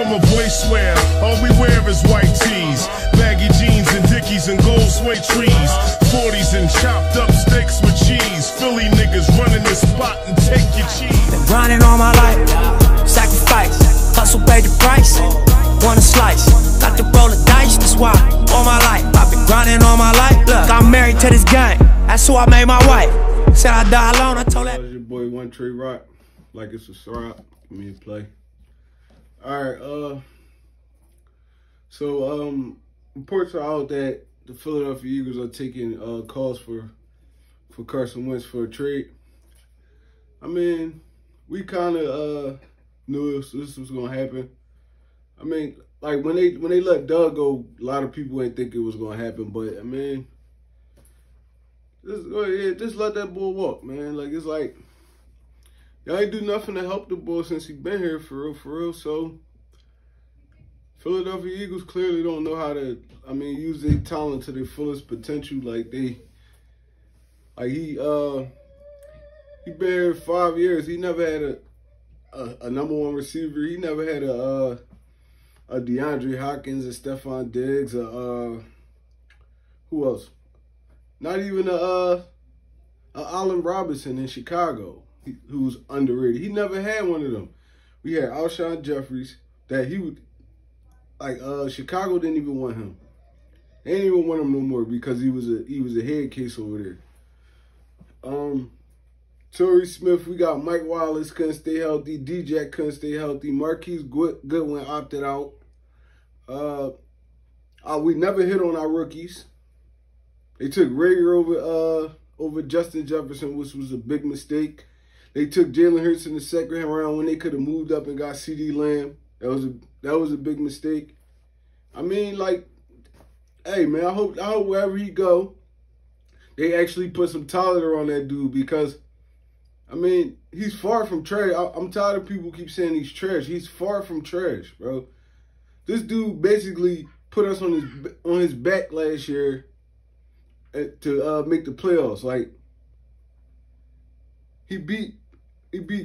So my boys swear, all we wear is white tees, baggy jeans and dickies and gold suede trees, 40s and chopped up steaks with cheese. Philly niggas running this spot and take your cheese. Been grinding all my life, sacrifice, hustle paid the price. Want a slice, got to roll the dice, that's why all my life I've been grinding all my life. Look, I'm married to this gang, that's who I made my wife. Said I die alone, I told that. Your boy One Tree Rock, like it's a rock. Give me a play. Alright, so reports are out that the Philadelphia Eagles are taking calls for Carson Wentz for a trade. I mean, we kind of knew this was gonna happen. I mean, like when they let Doug go, a lot of people didn't think it was gonna happen. But I mean, just let that boy walk, man. Like it's like y'all ain't do nothing to help the boy since he been here for real. So Philadelphia Eagles clearly don't know how to, I mean, use their talent to their fullest potential. Like he been here 5 years. He never had a #1 receiver. He never had a DeAndre Hopkins, a Stephon Diggs, who else? Not even a Allen Robinson in Chicago, who's underrated. He never had one of them. We had Alshon Jeffries that he would, like, Chicago didn't even want him. They didn't even want him no more because he was a head case over there. Torrey Smith, we got Mike Wallace couldn't stay healthy. D-Jack couldn't stay healthy. Marquise Goodwin opted out. We never hit on our rookies. They took Rager over Justin Jefferson, which was a big mistake. They took Jalen Hurts in the second round when they could have moved up and got CeeDee Lamb. That was a big mistake. I mean, like, hey man, I hope wherever he go, they actually put some talent on that dude because, I mean, he's far from trash. I'm tired of people keep saying he's trash. He's far from trash, bro. This dude basically put us on his back last year to make the playoffs. Like, he beat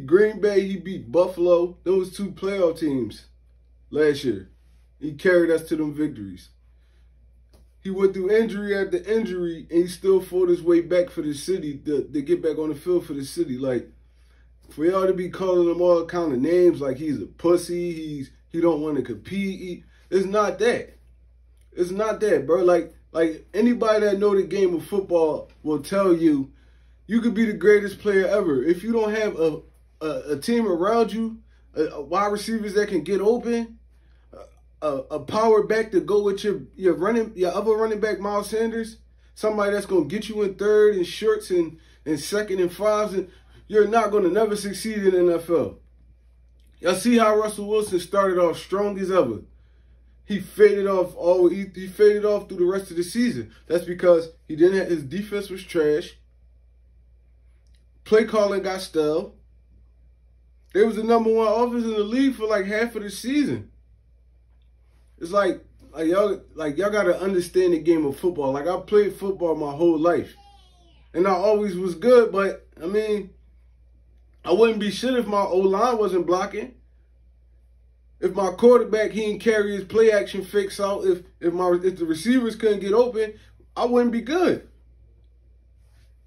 Green Bay, he beat Buffalo. Those two playoff teams last year. He carried us to them victories. He went through injury after injury, and he still fought his way back for the city to get back on the field for the city. Like, for y'all to be calling him all kind of names like he's a pussy, he don't want to compete. It's not that. It's not that, bro. Like anybody that know the game of football will tell you, you could be the greatest player ever. If you don't have a team around you, wide receivers that can get open, a power back to go with your other running back, Miles Sanders, somebody that's gonna get you in third and shorts and second and fives, and you're not gonna never succeed in the NFL. Y'all see how Russell Wilson started off strong as ever. He faded off he faded off through the rest of the season. That's because he didn't have, his defense was trash. Play calling got stale. They was the #1 offense in the league for like half of the season. It's like y'all gotta understand the game of football. Like, I played football my whole life, and I always was good. But I mean, I wouldn't be shit if my O-line wasn't blocking. If my quarterback, he didn't carry his play action fix out, if the receivers couldn't get open, I wouldn't be good.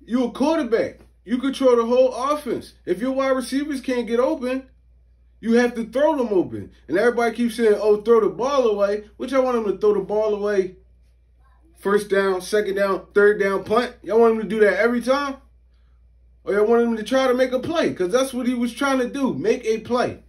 You a quarterback. You control the whole offense. If your wide receivers can't get open, you have to throw them open. And everybody keeps saying, oh, throw the ball away, which I want them to throw the ball away. First down, second down, third down, punt. Y'all want him to do that every time? Or y'all want him to try to make a play? Because that's what he was trying to do, make a play.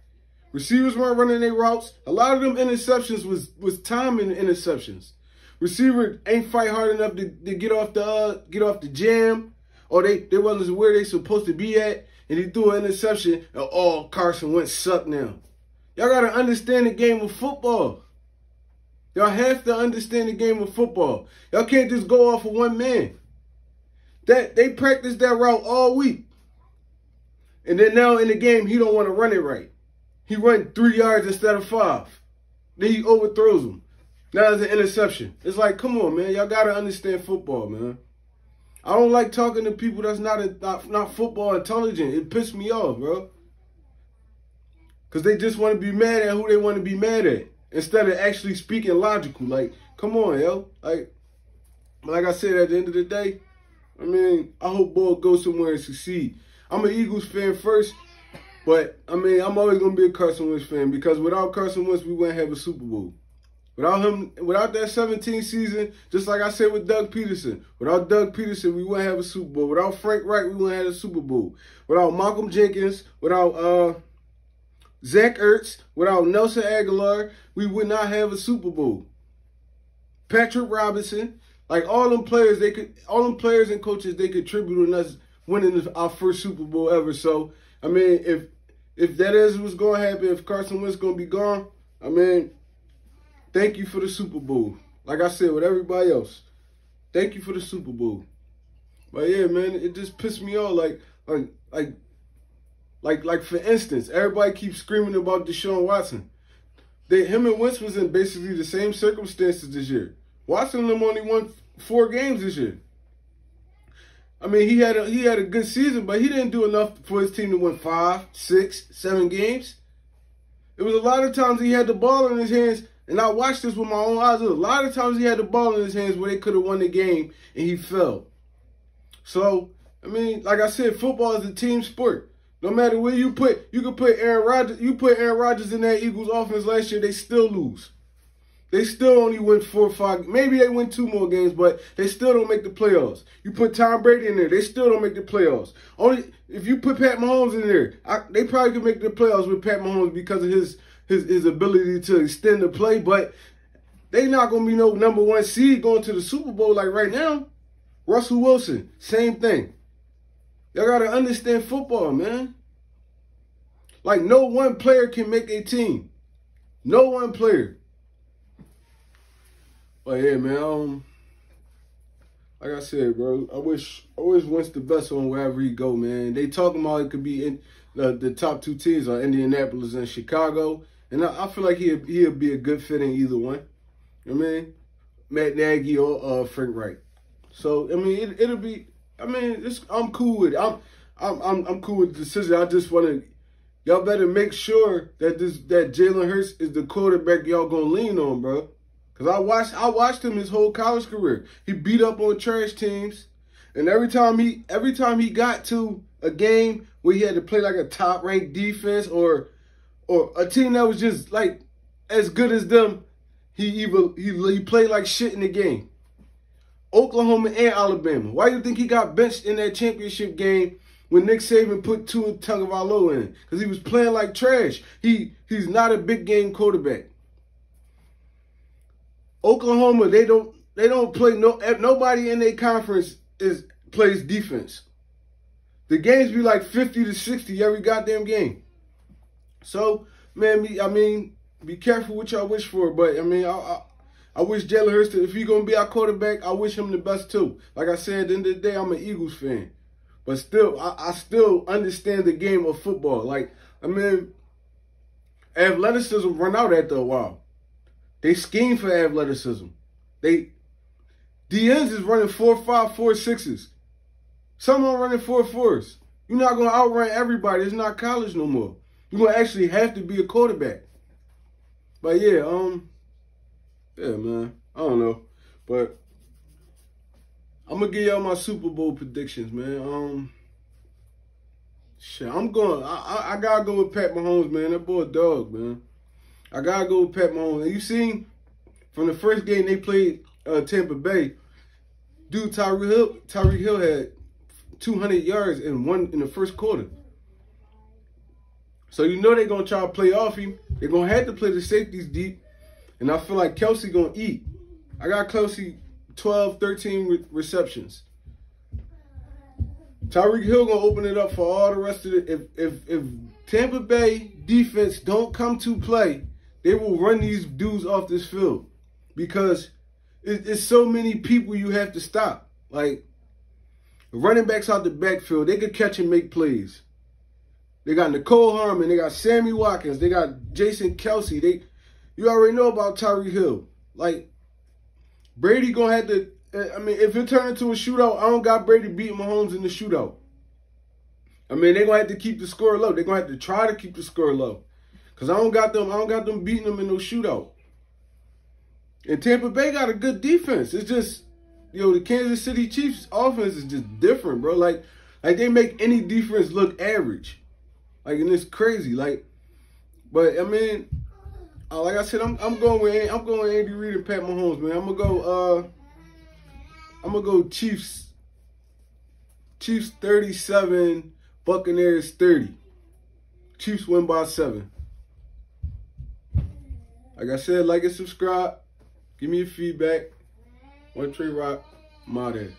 Receivers weren't running their routes. A lot of them interceptions was timing interceptions. Receiver ain't fight hard enough to get off the jam, or they wasn't where they supposed to be at, and he threw an interception, and oh, Carson Wentz suck now. Y'all gotta understand the game of football. Y'all have to understand the game of football. Y'all can't just go off of one man. They practiced that route all week, and then now in the game he don't want to run it right. He run 3 yards instead of 5. Then he overthrows him. Now it's an interception. It's like, come on, man. Y'all got to understand football, man. I don't like talking to people that's not football intelligent. It pissed me off, bro. Because they just want to be mad at who they want to be mad at instead of actually speaking logical. Like, come on, yo. Like I said, at the end of the day, I mean, I hope Ball goes somewhere and succeed. I'm an Eagles fan first, but, I mean, I'm always going to be a Carson Wentz fan because without Carson Wentz, we wouldn't have a Super Bowl. Without him, without that 17 season, just like I said with Doug Peterson, without Doug Peterson, we wouldn't have a Super Bowl. Without Frank Reich, we wouldn't have a Super Bowl. Without Malcolm Jenkins, without Zach Ertz, without Nelson Aguilar, we would not have a Super Bowl. Patrick Robinson, like all them players and coaches, they contributed to us winning our first Super Bowl ever. So, I mean, if that is what's going to happen, if Carson Wentz going to be gone, I mean, thank you for the Super Bowl. Like I said, with everybody else, thank you for the Super Bowl. But yeah, man, it just pissed me off. Like for instance, everybody keeps screaming about Deshaun Watson. Him and Wentz was in basically the same circumstances this year. Watson and them only won 4 games this year. I mean, he had a good season, but he didn't do enough for his team to win 5, 6, 7 games. It was a lot of times he had the ball in his hands. And I watched this with my own eyes. A lot of times he had the ball in his hands where they could have won the game and he fell. So, I mean, like I said, football is a team sport. No matter where you can put Aaron Rodgers. You put Aaron Rodgers in that Eagles offense last year, they still lose. They still only win 4 or 5. Maybe they win 2 more games, but they still don't make the playoffs. You put Tom Brady in there, they still don't make the playoffs. Only if you put Pat Mahomes in there, they probably could make the playoffs with Pat Mahomes because of his ability to extend the play, but they not going to be no #1 seed going to the Super Bowl like right now. Russell Wilson, same thing. Y'all got to understand football, man. Like, no one player can make a team. No one player. But yeah, man, like I said, bro, I wish Wentz the best on wherever he go, man. They talking about it could be in the top 2 teams are Indianapolis and Chicago. And I feel like he'll be a good fit in either one. You know what I mean? Matt Nagy or Frank Reich. So I mean, it'll be. I mean, I'm cool with it. I'm cool with the decision. I just want to. Y'all better make sure that Jalen Hurts is the quarterback y'all gonna lean on, bro. Cause I watched him his whole college career. He beat up on trash teams, and every time he got to a game where he had to play like a top ranked defense or a team that was just like as good as them, he played like shit in the game. Oklahoma and Alabama. Why do you think he got benched in that championship game when Nick Saban put Tua Tagovailoa in? Because he was playing like trash. He's not a big game quarterback. Oklahoma, they don't play nobody in their conference plays defense. The games be like 50 to 60 every goddamn game. So, man, I mean, be careful what y'all wish for. But, I mean, I wish Jalen Hurts, if he's going to be our quarterback, I wish him the best too. Like I said, at the end of the day, I'm an Eagles fan. But still, I still understand the game of football. Like, I mean, athleticism run out after a while. They scheme for athleticism. The ends is running 4.5, 4.6s. Some are running 4.4s. You're not going to outrun everybody. It's not college no more. You're going to actually have to be a quarterback. But yeah, man. I don't know. But I'm going to give y'all my Super Bowl predictions, man. Shit, I'm going. I got to go with Pat Mahomes, man. That boy a dog, man. I got to go with Pat Mahomes. And you seen from the first game they played Tampa Bay, dude, Tyreek Hill had 200 yards in the first quarter. So you know they're going to try to play off him. They're going to have to play the safeties deep. And I feel like Kelsey going to eat. I got Kelsey 12, 13 receptions. Tyreek Hill going to open it up for all the rest of it. If Tampa Bay defense don't come to play, they will run these dudes off this field. Because it's so many people you have to stop. Like, running backs out the backfield, they could catch and make plays. They got Nicole Harmon. They got Sammy Watkins. They got Jason Kelsey. You already know about Tyreek Hill. Like, Brady going to have to, I mean, if it turns into a shootout, I don't got Brady beating Mahomes in the shootout. I mean, they're going to have to keep the score low. They're going to have to try to keep the score low. Cause I don't got them beating them in no shootout. And Tampa Bay got a good defense. It's just, the Kansas City Chiefs offense is just different, bro. Like they make any defense look average. Like, and it's crazy. Like, but I mean, like I said, I'm going with Andy Reid and Pat Mahomes, man. I'm gonna go Chiefs 37, Buccaneers 30. Chiefs win by 7. Like I said, like and subscribe. Give me your feedback. One Trey Rock, I'm out there.